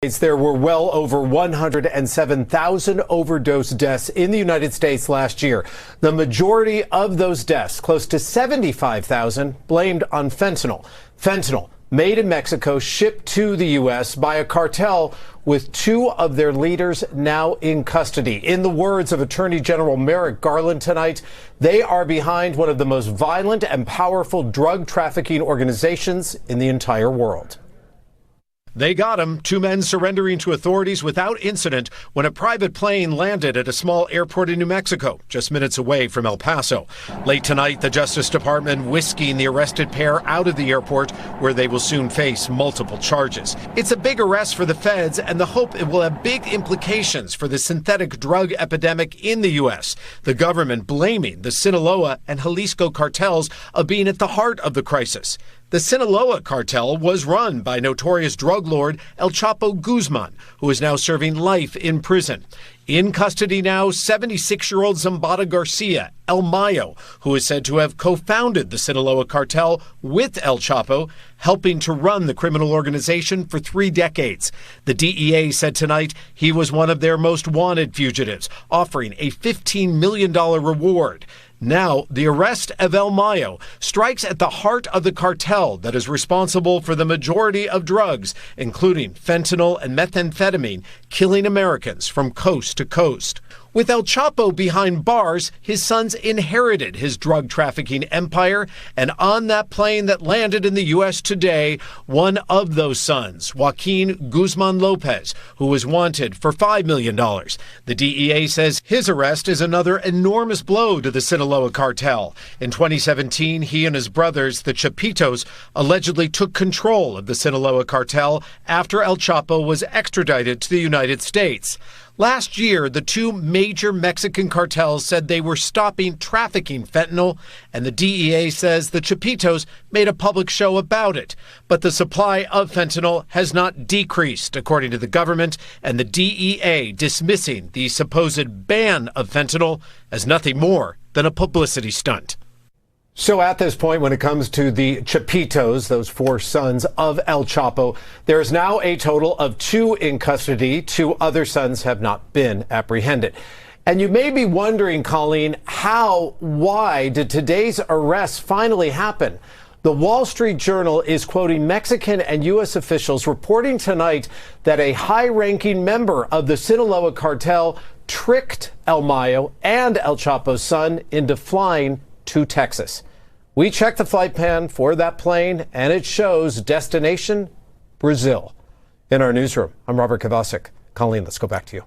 There were well over 107,000 overdose deaths in the United States last year. The majority of those deaths, close to 75,000, blamed on fentanyl. Fentanyl, made in Mexico, shipped to the U.S. by a cartel with two of their leaders now in custody. In the words of Attorney General Merrick Garland tonight, they are behind one of the most violent and powerful drug trafficking organizations in the entire world. They got him, two men surrendering to authorities without incident when a private plane landed at a small airport in New Mexico, just minutes away from El Paso. Late tonight, the Justice Department whisking the arrested pair out of the airport, where they will soon face multiple charges. It's a big arrest for the feds, and the hope it will have big implications for the synthetic drug epidemic in the U.S. The government blaming the Sinaloa and Jalisco cartels of being at the heart of the crisis. The Sinaloa cartel was run by notorious drug lord El Chapo Guzman, who is now serving life in prison. In custody now, 76-year-old Zambada Garcia, El Mayo, who is said to have co-founded the Sinaloa cartel with El Chapo, helping to run the criminal organization for 3 decades. The DEA said tonight he was one of their most wanted fugitives, offering a $15 million reward. Now, the arrest of El Mayo strikes at the heart of the cartel that is responsible for the majority of drugs, including fentanyl and methamphetamine, killing Americans from coast to coast. With El Chapo behind bars, his sons inherited his drug trafficking empire, and on that plane that landed in the U.S. today, one of those sons, Joaquin Guzman Lopez, who was wanted for $5 million. The DEA says his arrest is another enormous blow to the Sinaloa cartel. In 2017, he and his brothers, the Chapitos, allegedly took control of the Sinaloa cartel after El Chapo was extradited to the United States. Last year, the two major Mexican cartels said they were stopping trafficking fentanyl, and the DEA says the Chapitos made a public show about it. But the supply of fentanyl has not decreased, according to the government, and the DEA dismissing the supposed ban of fentanyl as nothing more than a publicity stunt. So at this point, when it comes to the Chapitos, those 4 sons of El Chapo, there is now a total of 2 in custody. 2 other sons have not been apprehended. And you may be wondering, Colleen, why did today's arrest finally happen? The Wall Street Journal is quoting Mexican and U.S. officials reporting tonight that a high-ranking member of the Sinaloa cartel tricked El Mayo and El Chapo's son into flying to Texas. We checked the flight plan for that plane, and it shows destination Brazil. In our newsroom, I'm Robert Kavasik. Colleen, let's go back to you.